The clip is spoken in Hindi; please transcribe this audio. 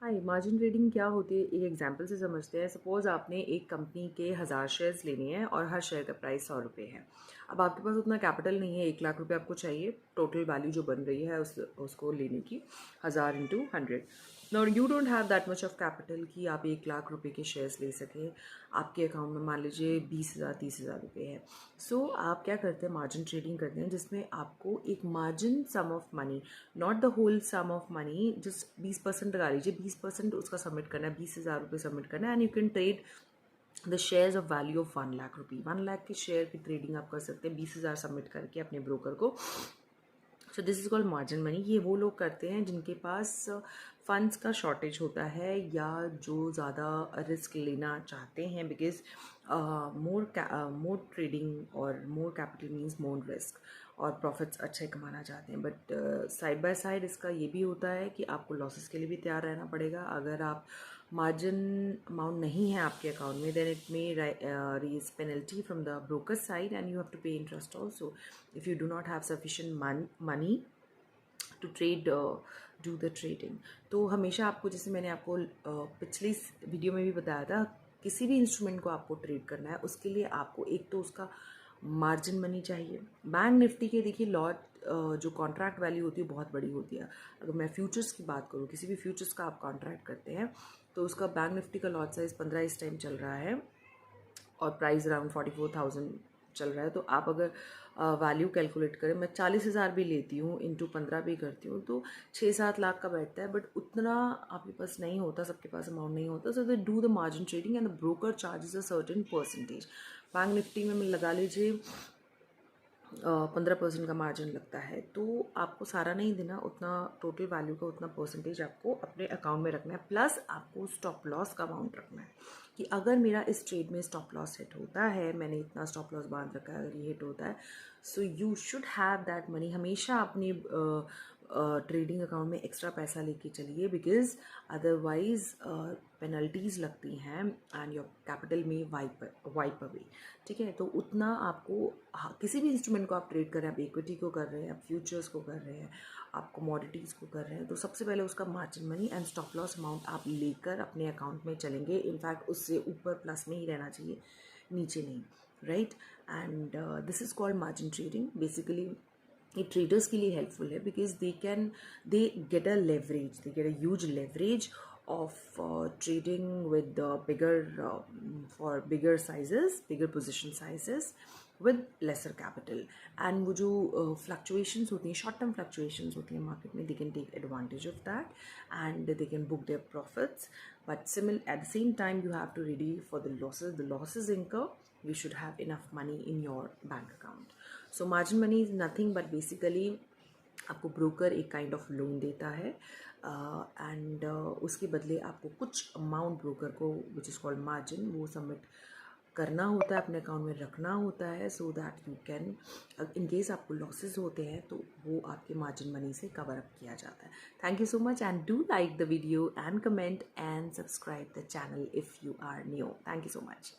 हाय, मार्जिन ट्रेडिंग क्या होती है एक एग्जांपल से समझते हैं। सपोज़ आपने एक कंपनी के 1000 शेयर्स लेने हैं और हर शेयर का प्राइस 100 रुपये है। अब आपके पास उतना कैपिटल नहीं है, 1 लाख रुपये आपको चाहिए टोटल वैल्यू जो बन रही है उसको लेने की, 1000 into 100। Now you don't have that much of capital कि आप 1 लाख रुपये के शेयर्स ले सकें। आपके अकाउंट में मान लीजिए 20,000 30,000 रुपये है। सो आप क्या करते हैं, मार्जिन ट्रेडिंग करते हैं जिसमें आपको एक margin sum of money, not the whole sum of money, just 20% लगा लीजिए, 20% उसका सबमिट करना है, 20,000 रुपये सबमिट करना है and you can trade the shares of value of 1 lakh रुपये। 1 लाख के शेयर की ट्रेडिंग आप कर सकते हैं 20,000 सबमिट करके अपने ब्रोकर को। So this is called margin money. ये वो लोग करते हैं जिनके पास फंड्स का शॉर्टेज होता है या जो ज़्यादा रिस्क लेना चाहते हैं, बिकॉज मोर ट्रेडिंग और more capital means more risk, और प्रॉफिट्स अच्छे कमाना चाहते हैं। बट साइड बाय साइड इसका ये भी होता है कि आपको लॉसेस के लिए भी तैयार रहना पड़ेगा। अगर आप मार्जिन अमाउंट नहीं है आपके अकाउंट में, then it may raise penalty from the broker side and you have to pay interest also if you do not have sufficient money to trade, do the trading। तो हमेशा आपको, जैसे मैंने आपको पिछली वीडियो में भी बताया था, किसी भी इंस्ट्रूमेंट को आपको ट्रेड करना है उसके लिए आपको एक तो उसका मार्जिन मनी चाहिए। बैंक निफ्टी के देखिए लॉट जो कॉन्ट्रैक्ट वैल्यू होती है बहुत बड़ी होती है। अगर मैं फ्यूचर्स की बात करूँ, किसी भी फ्यूचर्स का आप कॉन्ट्रैक्ट करते हैं तो उसका बैंक निफ्टी का लॉट साइज 15 इस टाइम चल रहा है और प्राइस अराउंड 44,000 चल रहा है। तो आप अगर वैल्यू कैलकुलेट करें, मैं 40,000 भी लेती हूँ, इंटू 15 भी करती हूँ, तो 6-7 लाख का बैठता है। बट उतना आपके पास नहीं होता, सबके पास अमाउंट नहीं होता। So they do the margin trading and the broker charges a certain percentage. Bank Nifty में लगा लीजिए 15% का मार्जिन लगता है, तो आपको सारा नहीं देना, उतना टोटल वैल्यू का उतना परसेंटेज आपको अपने अकाउंट में रखना है। प्लस आपको स्टॉप लॉस का अमाउंट रखना है कि अगर मेरा इस ट्रेड में स्टॉप लॉस हिट होता है, मैंने इतना स्टॉप लॉस बांध रखा है, अगर ये हिट होता है, so you should have that money. हमेशा अपनी ट्रेडिंग अकाउंट में एक्स्ट्रा पैसा लेके चलिए, बिकॉज अदरवाइज पेनल्टीज लगती हैं एंड योर कैपिटल में वाइप अवे। ठीक है, तो उतना आपको, किसी भी इंस्ट्रूमेंट को आप ट्रेड कर रहे हैं, आप इक्विटी को कर रहे हैं, आप फ्यूचर्स को कर रहे हैं, आप कमोडिटीज़ को कर रहे हैं, तो सबसे पहले उसका margin money and stop loss amount आप लेकर अपने अकाउंट में चलेंगे। इनफैक्ट उससे ऊपर प्लस में ही रहना चाहिए, नीचे नहीं, right. And this is called margin trading. Basically ये ट्रेडर्स के लिए हेल्पफुल है because they get a leverage, they get a huge leverage of trading with the for bigger sizes, bigger position sizes with lesser capital। and वो जो fluctuations होती हैं, short term fluctuations होती हैं market में, they can take advantage of that and they can book their profits। but at the same time you have to ready for the losses incur, you should have enough money in your bank account। so margin money is nothing but basically आपको ब्रोकर एक काइंड ऑफ लोन देता है एंड उसके बदले आपको कुछ अमाउंट ब्रोकर को, विच इज़ कॉल्ड मार्जिन, वो सबमिट करना होता है, अपने अकाउंट में रखना होता है, so that you can, in case आपको लॉसेस होते हैं तो वो आपके मार्जिन मनी से कवर अप किया जाता है। Thank you so much and do like the video and comment and subscribe the channel if you are new. Thank you so much.